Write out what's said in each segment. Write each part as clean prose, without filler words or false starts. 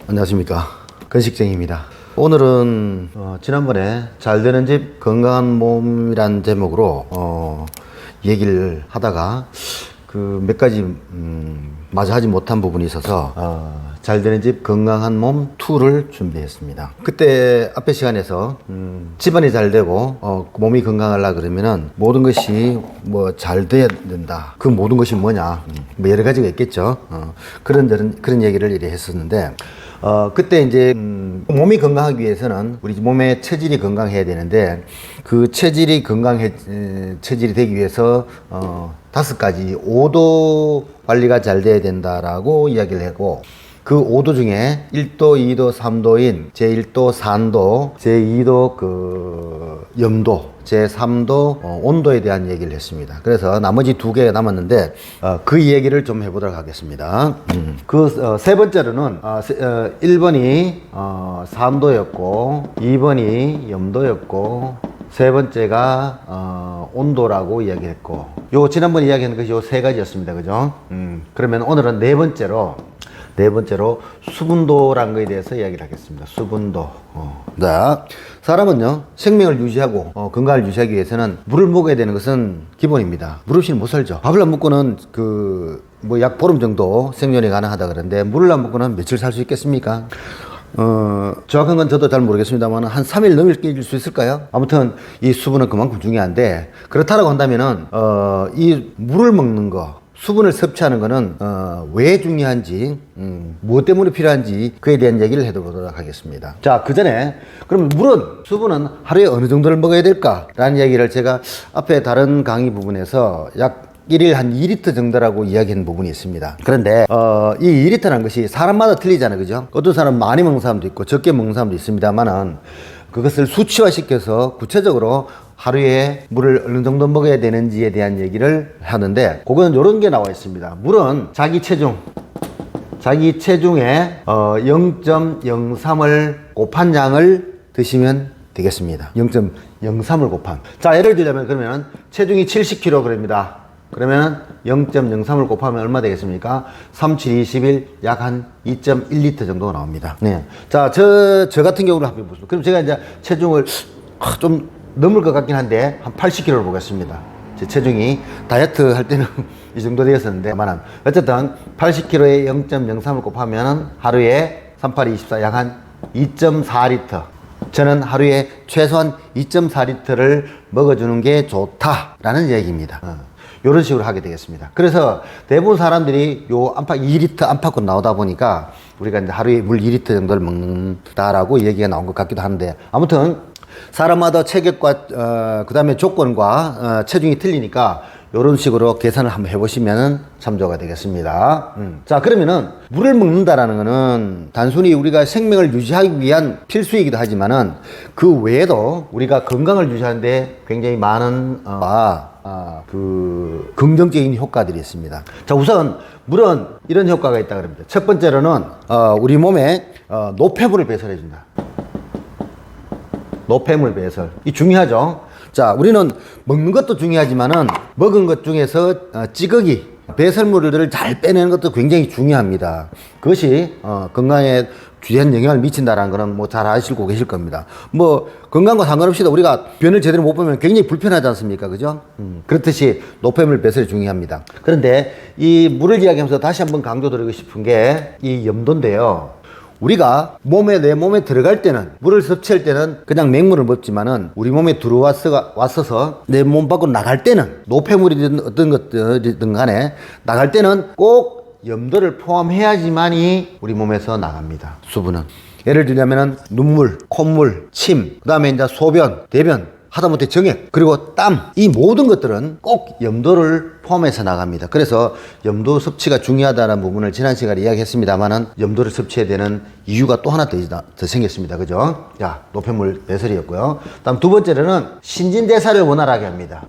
안녕하십니까, 건식쟁입니다. 오늘은 지난번에 잘 되는 집 건강한 몸이란 제목으로 얘기를 하다가 그 몇 가지 마저 하지 못한 부분이 있어서 잘 되는 집 건강한 몸 2를 준비했습니다. 그때 앞에 시간에서 집안이 잘 되고 몸이 건강하려 그러면은 모든 것이 뭐 잘 돼야 된다. 그 모든 것이 뭐냐, 뭐 여러 가지가 있겠죠. 그런 얘기를 이래 했었는데 그때 이제 몸이 건강하기 위해서는 우리 몸의 체질이 건강해야 되는데, 그 체질이 체질이 되기 위해서 5가지 5도 관리가 잘 돼야 된다라고 이야기를 했고, 그 5도 중에 1도, 2도, 3도인 제1도 산도, 제2도 염도, 제3도 온도에 대한 얘기를 했습니다. 그래서 나머지 2개가 남았는데 그 얘기를 좀 해보도록 하겠습니다. 세 번째로는 1번이 산도였고, 2번이 염도였고, 세 번째가 온도라고 이야기했고, 요 지난번 이야기한 것이 요 3가지였습니다. 그죠? 그러면 오늘은 네 번째로 수분도라는 것에 대해서 이야기를 하겠습니다. 수분도. 자, 사람은요, 생명을 유지하고 건강을 유지하기 위해서는 물을 먹어야 되는 것은 기본입니다. 물 없이는 못 살죠. 밥을 안 먹고는 약 보름 정도 생존이 가능하다 그러는데, 물을 안 먹고는 며칠 살 수 있겠습니까? 정확한 건 저도 잘 모르겠습니다만 한 3일 넘게 낄 수 있을까요? 아무튼 이 수분은 그만큼 중요한데, 그렇다라고 한다면은 이 물을 먹는 거, 수분을 섭취하는 거는 왜 중요한지, 무엇 때문에 필요한지, 그에 대한 얘기를 해보도록 하겠습니다. 자, 그 전에 그럼 수분은 하루에 어느 정도를 먹어야 될까? 라는 얘기를 제가 앞에 다른 강의 부분에서 약 1일 한 2리터 정도라고 이야기한 부분이 있습니다. 그런데 이 2리터라는 것이 사람마다 틀리잖아요. 그죠? 어떤 사람은 많이 먹는 사람도 있고 적게 먹는 사람도 있습니다만은, 그것을 수치화시켜서 구체적으로 하루에 물을 어느 정도 먹어야 되는지에 대한 얘기를 하는데, 그거는 이런 게 나와 있습니다. 물은 자기 체중에 0.03을 곱한 양을 드시면 되겠습니다. 0.03을 곱한. 자, 예를 들자면, 그러면 체중이 70kg입니다. 그러면 0.03을 곱하면 얼마 되겠습니까? 3, 7, 21, 약 한 2.1리터 정도가 나옵니다. 네. 자, 저 같은 경우를 한번 보겠습니다. 그럼 제가 이제 체중을 좀 넘을 것 같긴 한데, 한 80kg를 보겠습니다. 제 체중이 다이어트 할 때는 이 정도 되었었는데만은, 어쨌든 80kg에 0.03을 곱하면 하루에 38, 24, 약 한 2.4리터. 저는 하루에 최소한 2.4리터를 먹어주는 게 좋다라는 얘기입니다. 이런 식으로 하게 되겠습니다. 그래서 대부분 사람들이 요 안팎 2리터 안팎으로 나오다 보니까 우리가 이제 하루에 물 2리터 정도를 먹는다라고 얘기가 나온 것 같기도 한데, 아무튼 사람마다 체격과 그 다음에 조건과 체중이 틀리니까 이런 식으로 계산을 한번 해보시면 참조가 되겠습니다. 자, 그러면은 물을 먹는다라는 거는 단순히 우리가 생명을 유지하기 위한 필수이기도 하지만은, 그 외에도 우리가 건강을 유지하는데 굉장히 많은 긍정적인 효과들이 있습니다. 자, 우선 물은 이런 효과가 있다고 합니다. 첫 번째로는 우리 몸에 노폐물을 배설해준다. 노폐물 배설. 이 중요하죠. 자, 우리는 먹는 것도 중요하지만은 먹은 것 중에서 찌꺼기, 배설물을 잘 빼내는 것도 굉장히 중요합니다. 그것이 건강에 주된 영향을 미친다라는 거는 뭐 잘 아시고 계실 겁니다. 뭐 건강과 상관없이도 우리가 변을 제대로 못 보면 굉장히 불편하지 않습니까? 그죠? 그렇듯이 노폐물 배설이 중요합니다. 그런데 이 물을 이야기하면서 다시 한번 강조드리고 싶은 게 이 염도인데요. 우리가 내 몸에 들어갈 때는, 물을 섭취할 때는 그냥 맹물을 먹지만은, 우리 몸에 왔어서 내 몸 밖으로 나갈 때는, 노폐물이든 어떤 것들이든 간에 나갈 때는 꼭 염도를 포함해야지만이 우리 몸에서 나갑니다. 수분은. 예를 들자면은 눈물, 콧물, 침, 그 다음에 이제 소변, 대변, 하다못해 정액, 그리고 땀, 이 모든 것들은 꼭 염도를 포함해서 나갑니다. 그래서 염도 섭취가 중요하다는 부분을 지난 시간에 이야기했습니다만은, 염도를 섭취해야 되는 이유가 또 하나 더 생겼습니다. 그죠? 자, 노폐물 배설이었고요. 다음 두 번째로는 신진대사를 원활하게 합니다.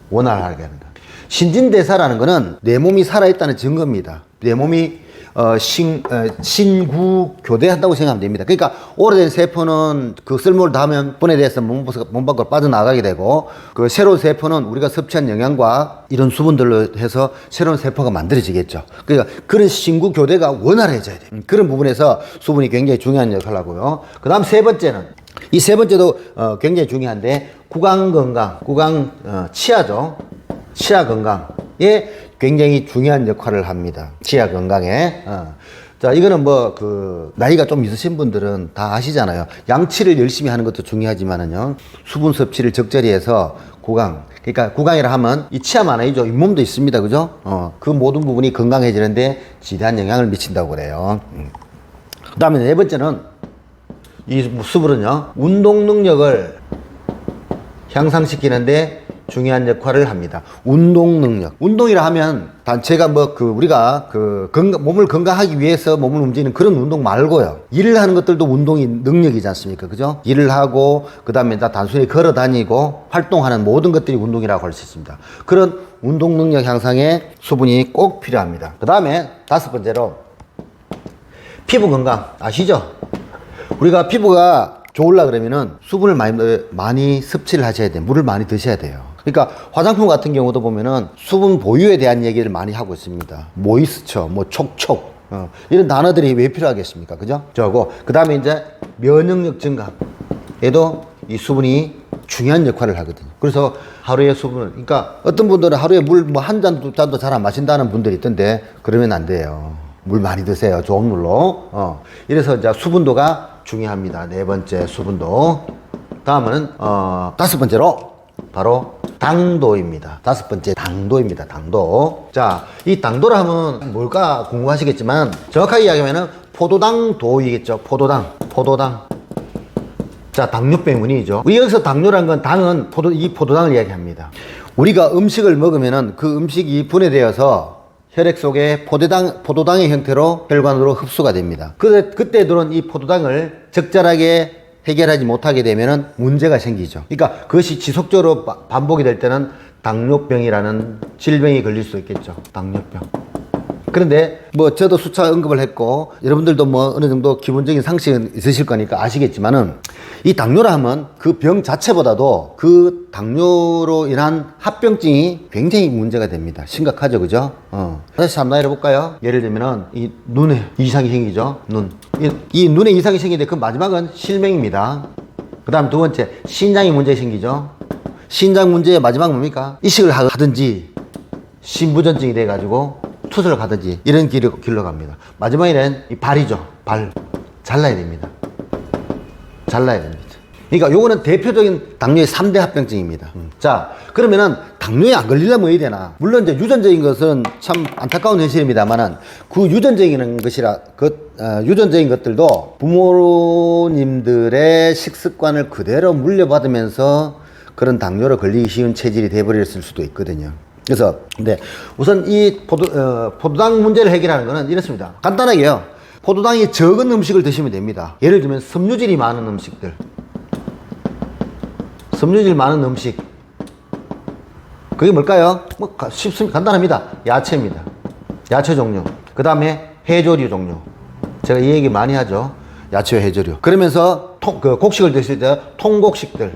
원활하게 합니다. 신진대사라는 거는 내 몸이 살아있다는 증거입니다. 내 몸이 신구 교대한다고 생각하면 됩니다. 그러니까 오래된 세포는 그 쓸모를 다하면 분해돼서 몸 밖으로 빠져나가게 되고, 그 새로운 세포는 우리가 섭취한 영양과 이런 수분들로 해서 새로운 세포가 만들어지겠죠. 그러니까 그런 신구 교대가 원활해져야 돼요. 그런 부분에서 수분이 굉장히 중요한 역할을 하고요. 그 다음 세 번째는, 이 세 번째도 굉장히 중요한데, 구강 건강, 치아죠. 치아 건강에 굉장히 중요한 역할을 합니다. 치아 건강에. 자, 이거는 나이가 좀 있으신 분들은 다 아시잖아요. 양치를 열심히 하는 것도 중요하지만은요, 수분 섭취를 적절히 해서 그러니까 구강이라 하면 이 치아만 아니죠. 잇몸도 있습니다. 그죠? 그 모든 부분이 건강해지는데 지대한 영향을 미친다고 그래요. 그 다음에 네 번째는, 이 수분은요, 운동 능력을 향상시키는데 중요한 역할을 합니다. 운동 능력. 운동이라 하면 단체가 우리가 몸을 건강하기 위해서 몸을 움직이는 그런 운동 말고요. 일을 하는 것들도 운동이 능력이지 않습니까? 그죠? 일을 하고, 그 다음에 단순히 걸어 다니고 활동하는 모든 것들이 운동이라고 할 수 있습니다. 그런 운동 능력 향상에 수분이 꼭 필요합니다. 그 다음에 다섯 번째로, 피부 건강. 아시죠? 우리가 피부가 좋으려 그러면은 수분을 많이 섭취를 하셔야 돼요. 물을 많이 드셔야 돼요. 그러니까 화장품 같은 경우도 보면은 수분 보유에 대한 얘기를 많이 하고 있습니다. 모이스처, 촉촉, 이런 단어들이 왜 필요하겠습니까? 그죠? 그 다음에 이제 면역력 증가에도 이 수분이 중요한 역할을 하거든요. 그래서 하루에 수분을, 그러니까 어떤 분들은 하루에 물 한 잔, 두 잔도 잘 안 마신다는 분들이 있던데, 그러면 안 돼요. 물 많이 드세요. 좋은 물로. 이래서 이제 수분도가 중요합니다. 네 번째, 수분도. 다음은 다섯 번째로 바로 당도입니다. 다섯 번째, 당도입니다. 당도. 자, 이 당도를 하면 뭘까 궁금하시겠지만, 정확하게 이야기하면 포도당도이겠죠. 포도당. 자, 당뇨병이죠. 여기서 당뇨란 건, 당은 이 포도당을 이야기합니다. 우리가 음식을 먹으면은 그 음식이 분해되어서 혈액 속에 포도당의 형태로 혈관으로 흡수가 됩니다. 그때 들어온 이 포도당을 적절하게 해결하지 못하게 되면은 문제가 생기죠. 그러니까 그것이 지속적으로 반복이 될 때는 당뇨병이라는 질병이 걸릴 수 있겠죠. 당뇨병. 그런데 저도 수차 언급을 했고, 여러분들도 어느 정도 기본적인 상식은 있으실 거니까 아시겠지만은, 이 당뇨라 하면 그 병 자체보다도 그 당뇨로 인한 합병증이 굉장히 문제가 됩니다. 심각하죠. 그죠? 다시 한번 해볼까요? 예를 들면은 이 눈에 이상이 생기죠. 이 눈에 이상이 생기는데 그 마지막은 실명입니다. 그 다음 두 번째, 신장에 문제 생기죠. 신장 문제의 마지막 뭡니까? 이식을 하든지 신부전증이 돼가지고 투수를 가든지 이런 길로 갑니다. 마지막에는 이 발이죠. 발. 잘라야 됩니다. 그러니까 요거는 대표적인 당뇨의 3대 합병증입니다. 자, 그러면은 당뇨에 안 걸리려면 어야 되나? 물론 이제 유전적인 것은 참 안타까운 현실입니다만은, 그 유전적인 것들도 부모님들의 식습관을 그대로 물려받으면서 그런 당뇨로 걸리기 쉬운 체질이 돼버렸을 수도 있거든요. 그래서, 근데 우선 이 포도당 문제를 해결하는 거는 이렇습니다. 간단하게요. 포도당이 적은 음식을 드시면 됩니다. 예를 들면 섬유질이 많은 음식들. 섬유질 많은 음식. 그게 뭘까요? 쉽습니다. 간단합니다. 야채입니다. 야채 종류. 그 다음에 해조류 종류. 제가 이 얘기 많이 하죠. 야채와 해조류. 그러면서 곡식을 드실 때 통곡식들.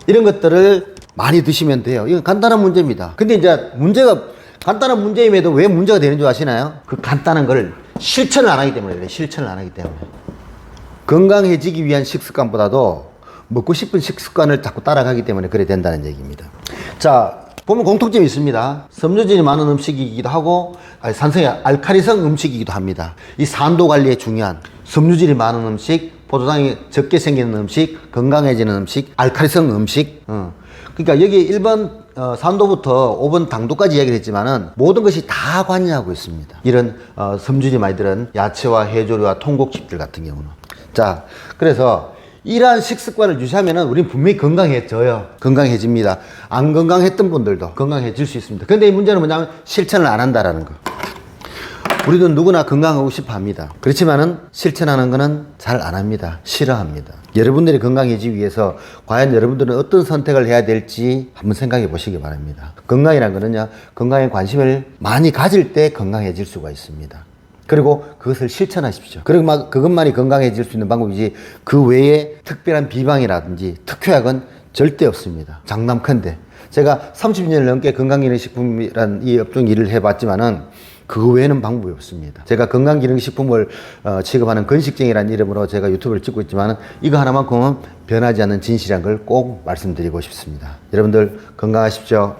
이런 것들을 많이 드시면 돼요. 이건 간단한 문제입니다. 근데 이제 간단한 문제임에도 왜 문제가 되는 줄 아시나요? 그 간단한 걸 실천을 안 하기 때문에 그래요. 실천을 안 하기 때문에. 건강해지기 위한 식습관보다도 먹고 싶은 식습관을 자꾸 따라가기 때문에 그래 된다는 얘기입니다. 자, 보면 공통점이 있습니다. 섬유질이 많은 음식이기도 하고, 산성이 알칼리성 음식이기도 합니다. 이 산도 관리에 중요한 섬유질이 많은 음식, 포도당이 적게 생기는 음식, 건강해지는 음식, 알칼리성 음식. 그러니까 여기 1번 산도부터 5번 당도까지 이야기를 했지만은 모든 것이 다 관여하고 있습니다. 이런 섬유질이 많이 들은 야채와 해조류와 통곡식들 같은 경우는. 자, 그래서 이러한 식습관을 유지하면은 우린 분명히 건강해집니다. 안 건강했던 분들도 건강해질 수 있습니다. 근데 이 문제는 뭐냐면 실천을 안 한다라는 거. 우리도 누구나 건강하고 싶어 합니다. 그렇지만은 실천하는 거는 잘 안 합니다. 싫어합니다. 여러분들이 건강해지기 위해서 과연 여러분들은 어떤 선택을 해야 될지 한번 생각해 보시기 바랍니다. 건강이란 거는요, 건강에 관심을 많이 가질 때 건강해질 수가 있습니다. 그리고 그것을 실천하십시오. 그리고 막 그것만이 건강해질 수 있는 방법이지 그 외에 특별한 비방이라든지 특효약은 절대 없습니다. 장담컨대 제가 30년 넘게 건강기능식품이라는 이 업종 일을 해봤지만은 그 외에는 방법이 없습니다. 제가 건강기능식품을 취급하는 건식쟁이라는 이름으로 제가 유튜브를 찍고 있지만 이거 하나만큼은 변하지 않는 진실이라는 걸 꼭 말씀드리고 싶습니다. 여러분들 건강하십시오.